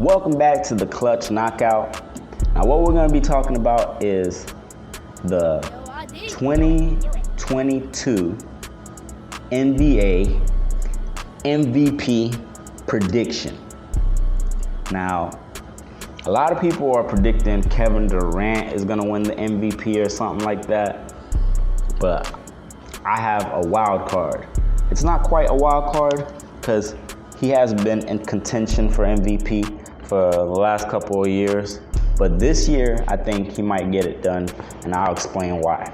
Welcome back to the Clutch Knockout. Now what we're going to be talking about is the 2022 NBA MVP prediction. Now, a lot of people are predicting Kevin Durant is going to win the MVP or something like that, but I have a wild card. It's not quite a wild card because he has been in contention for MVP for the last couple of years, but this year I think he might get it done, and I'll explain why.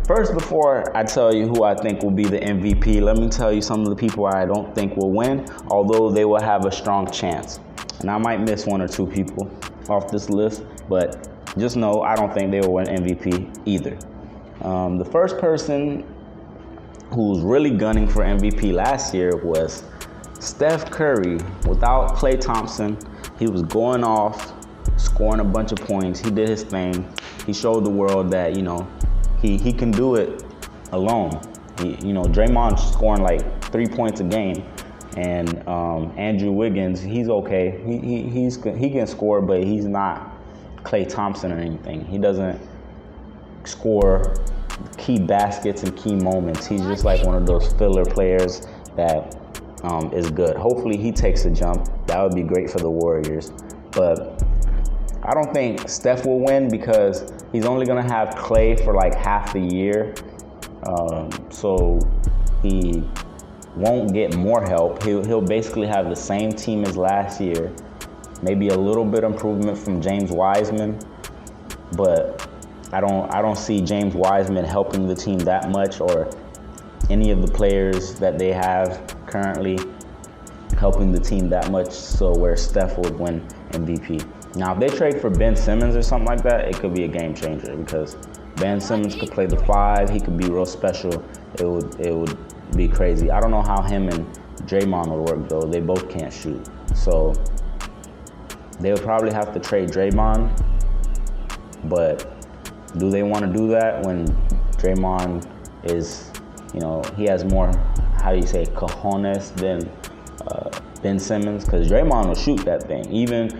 First, before I tell you who I think will be the MVP, let me tell you some of the people I don't think will win, although they will have a strong chance. And I might miss one or two people off this list, but just know I don't think they will win MVP either. The first person who was really gunning for MVP last year was Steph Curry. Without Klay Thompson, he was going off, scoring a bunch of points. He did his thing. He showed the world that, he can do it alone. Draymond's scoring like 3 points a game, and Andrew Wiggins, he's okay. He can score, but he's not Klay Thompson or anything. He doesn't score key baskets and key moments. He's just like one of those filler players that is good. Hopefully he takes a jump. That would be great for the Warriors. But I don't think Steph will win because he's only going to have Klay for like half the year. So he won't get more help. He'll basically have the same team as last year. Maybe a little bit improvement from James Wiseman, but I don't see James Wiseman helping the team that much, or any of the players that they have currently helping the team that much, so where Steph would win MVP. Now, if they trade for Ben Simmons or something like that, it could be a game changer because Ben Simmons could play the 5. He could be real special. It would be crazy. I don't know how him and Draymond would work though. They both can't shoot, so they would probably have to trade Draymond. But do they want to do that when Draymond is, he has more, cojones than Ben Simmons? Because Draymond will shoot that thing. Even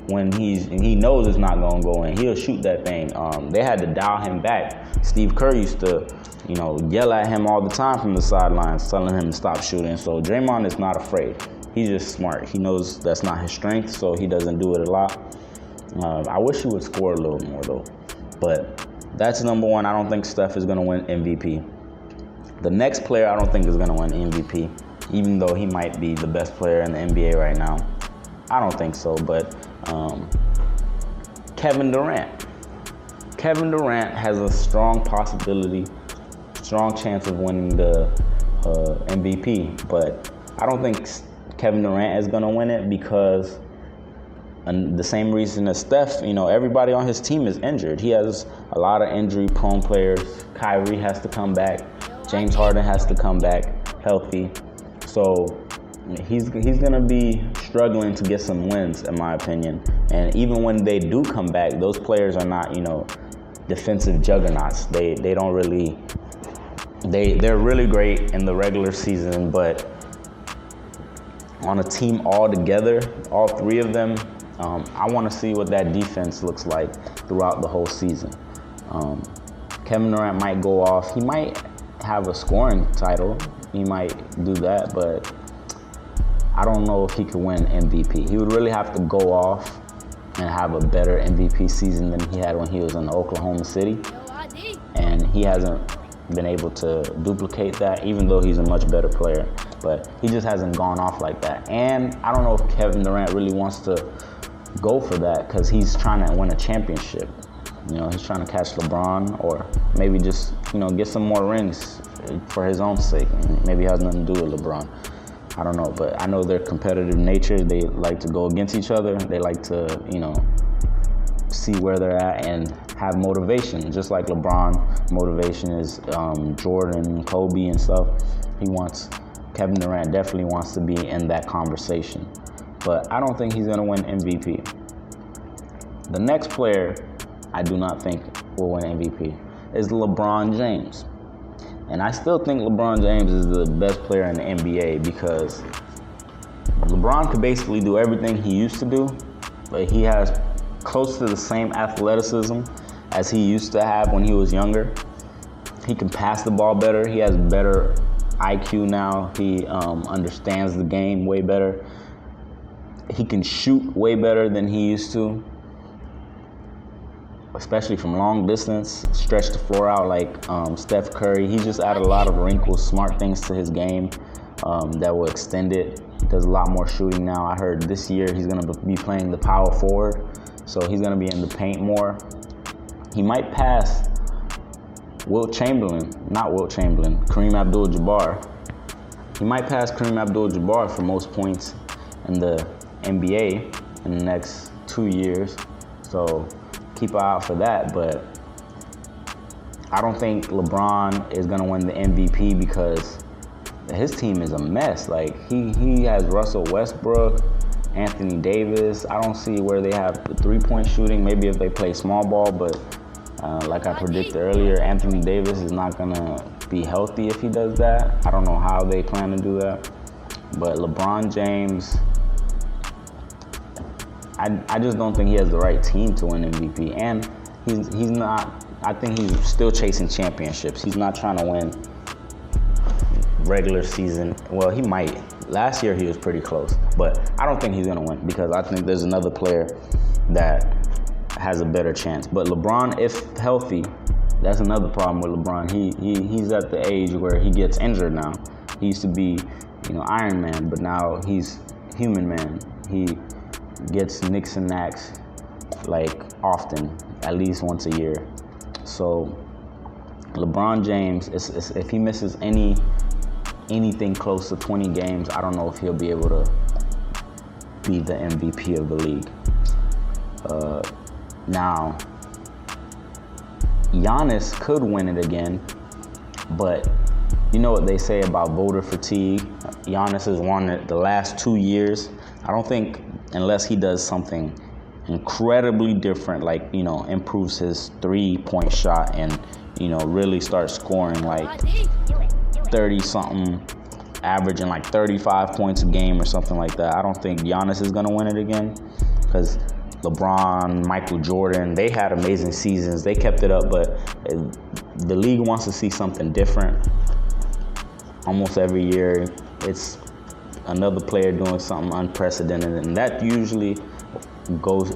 when he knows it's not going to go in, he'll shoot that thing. They had to dial him back. Steve Kerr used to, yell at him all the time from the sidelines, telling him to stop shooting. So Draymond is not afraid. He's just smart. He knows that's not his strength, so he doesn't do it a lot. I wish he would score a little more, though. But that's number one. I don't think Steph is going to win MVP. The next player I don't think is going to win MVP, even though he might be the best player in the NBA right now. I don't think so, but Kevin Durant. Kevin Durant has a strong chance of winning the MVP, but I don't think Kevin Durant is going to win it because the same reason as Steph, everybody on his team is injured. He has a lot of injury-prone players. Kyrie has to come back. James Harden has to come back healthy. So he's going to be struggling to get some wins, in my opinion. And even when they do come back, those players are not, defensive juggernauts. They're really great in the regular season, but on a team all together, all three of them, I want to see what that defense looks like throughout the whole season. Kevin Durant might go off. He might have a scoring title. He might do that, but I don't know if he could win MVP. He would really have to go off and have a better MVP season than he had when he was in Oklahoma City. And he hasn't been able to duplicate that, even though he's a much better player. But he just hasn't gone off like that. And I don't know if Kevin Durant really wants to go for that because he's trying to win a championship. He's trying to catch LeBron, or maybe just, get some more rings for his own sake. And maybe it has nothing to do with LeBron. I don't know, but I know their competitive nature. They like to go against each other. They like to, see where they're at and have motivation. Just like LeBron, motivation is Jordan, Kobe, and stuff. Kevin Durant definitely wants to be in that conversation. But I don't think he's going to win MVP. The next player I do not think will win MVP is LeBron James. And I still think LeBron James is the best player in the NBA because LeBron could basically do everything he used to do, but he has close to the same athleticism as he used to have when he was younger. He can pass the ball better. He has better IQ now. He understands the game way better. He can shoot way better than he used to, especially from long distance, stretch the floor out like Steph Curry. He just added a lot of wrinkles, smart things to his game that will extend it. He does a lot more shooting now. I heard this year he's going to be playing the power forward, so he's going to be in the paint more. He might pass Kareem Abdul-Jabbar. He might pass Kareem Abdul-Jabbar for most points in the NBA in the next 2 years. So keep an eye out for that. But I don't think LeBron is going to win the MVP because his team is a mess. Like, he has Russell Westbrook, Anthony Davis. I don't see where they have the three-point shooting. Maybe if they play small ball, but like I predicted earlier, Anthony Davis is not going to be healthy if he does that. I don't know how they plan to do that. But LeBron James, I just don't think he has the right team to win MVP. And he's not, I think he's still chasing championships. He's not trying to win regular season. Well, he might. Last year he was pretty close, but I don't think he's going to win because I think there's another player that has a better chance. But LeBron, if healthy, that's another problem with LeBron. He's at the age where he gets injured now. He used to be, Iron Man, but now he's Human Man. He gets nicks and knacks like often, at least once a year. So LeBron James, if he misses anything close to 20 games, I don't know if he'll be able to be the MVP of the league. Now, Giannis could win it again, but you know what they say about voter fatigue. Giannis has won it the last 2 years. I don't think, unless he does something incredibly different, like, improves his three-point shot and, really starts scoring like 30-something, averaging like 35 points a game or something like that. I don't think Giannis is going to win it again because LeBron, Michael Jordan, they had amazing seasons. They kept it up, but the league wants to see something different. Almost every year, it's another player doing something unprecedented, and that usually goes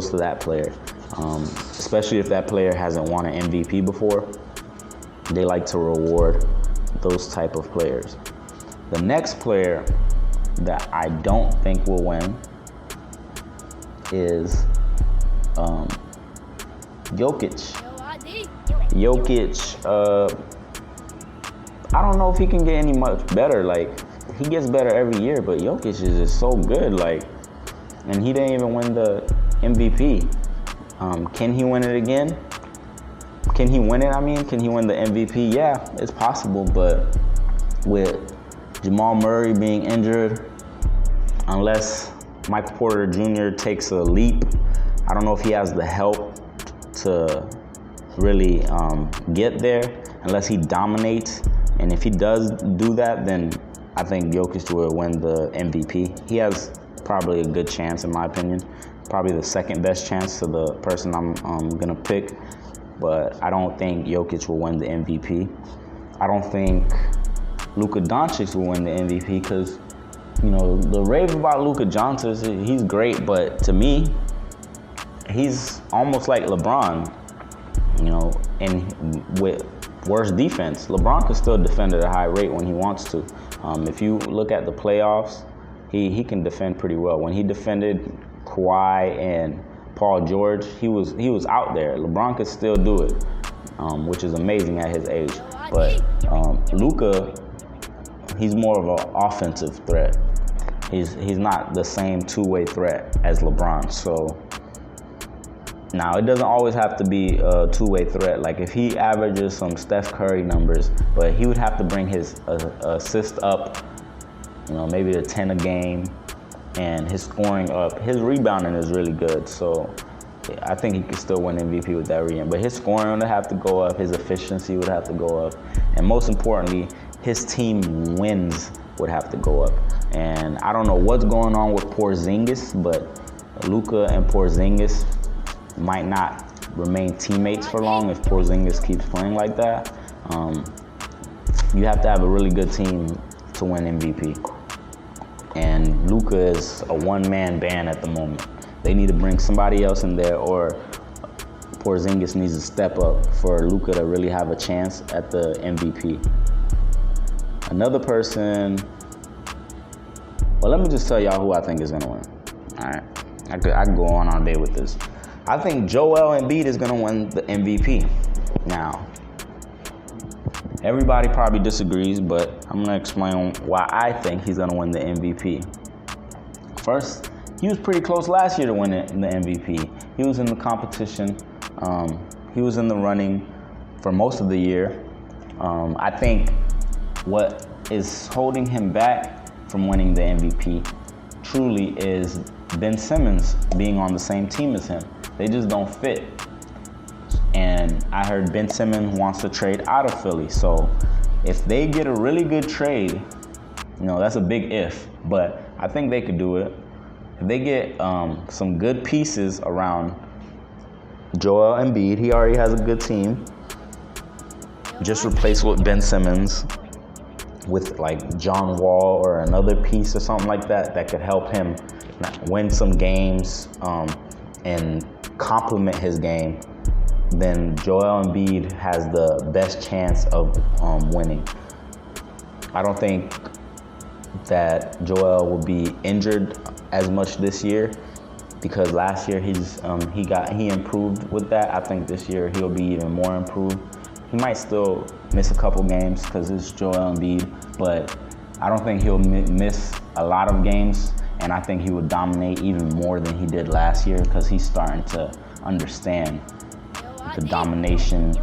to that player. Especially if that player hasn't won an MVP before, they like to reward those type of players. The next player that I don't think will win is Jokic. I don't know if he can get any much better. Like, he gets better every year, but Jokic is just so good. Like, and he didn't even win the MVP. Can he win it again? Can he win it? Can he win the MVP? Yeah, it's possible, but with Jamal Murray being injured, unless Michael Porter Jr. takes a leap, I don't know if he has the help to really get there unless he dominates. And if he does do that, then I think Jokic will win the MVP. He has probably a good chance, in my opinion. Probably the second best chance to the person I'm going to pick. But I don't think Jokic will win the MVP. I don't think Luka Doncic will win the MVP because, the rave about Luka Doncic, he's great, but to me, he's almost like LeBron, and with worse defense. LeBron can still defend at a high rate when he wants to. If you look at the playoffs, he can defend pretty well. When he defended Kawhi and Paul George, he was out there. LeBron could still do it, which is amazing at his age. But Luka, he's more of an offensive threat. He's not the same two-way threat as LeBron. So now it doesn't always have to be a two-way threat. Like, if he averages some Steph Curry numbers, but he would have to bring his assist up, maybe to 10 a game, and his scoring up. His rebounding is really good, so I think he could still win MVP with that rebound. But his scoring would have to go up, his efficiency would have to go up, and most importantly, his team wins would have to go up. And I don't know what's going on with Porzingis, but Luka and Porzingis might not remain teammates for long if Porzingis keeps playing like that. You have to have a really good team to win MVP. And Luka is a one-man band at the moment. They need to bring somebody else in there, or Porzingis needs to step up for Luka to really have a chance at the MVP. Another person, well, let me just tell y'all who I think is gonna win. All right, I could go on all day with this. I think Joell Embiid is gonna win the MVP. Now, everybody probably disagrees, but I'm gonna explain why I think he's gonna win the MVP. First, he was pretty close last year to winning the MVP. He was in the competition. He was in the running for most of the year. I think what is holding him back from winning the MVP truly is Ben Simmons being on the same team as him. They just don't fit. And I heard Ben Simmons wants to trade out of Philly. So if they get a really good trade, that's a big if, but I think they could do it. If they get some good pieces around Joel Embiid, he already has a good team. Just replace with Ben Simmons with like John Wall or another piece or something like that could help him win some games and complement his game. Then Joel Embiid has the best chance of winning. I don't think that Joel will be injured as much this year, because last year he improved with that. I think this year he'll be even more improved. He might still miss a couple games because it's Joel Embiid, but I don't think he'll miss a lot of games, and I think he would dominate even more than he did last year because he's starting to understand the domination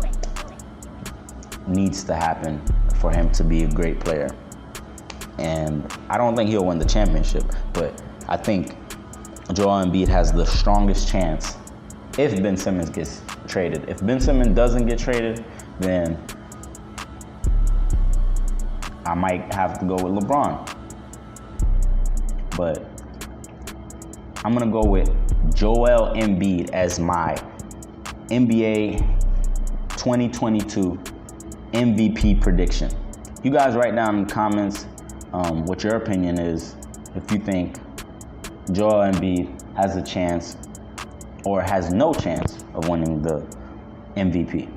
needs to happen for him to be a great player. And I don't think he'll win the championship, but I think Joel Embiid has the strongest chance if Ben Simmons gets traded. If Ben Simmons doesn't get traded, then I might have to go with LeBron. But I'm gonna go with Joel Embiid as my NBA 2022 MVP prediction. You guys write down in the comments what your opinion is, if you think Joel Embiid has a chance or has no chance of winning the MVP.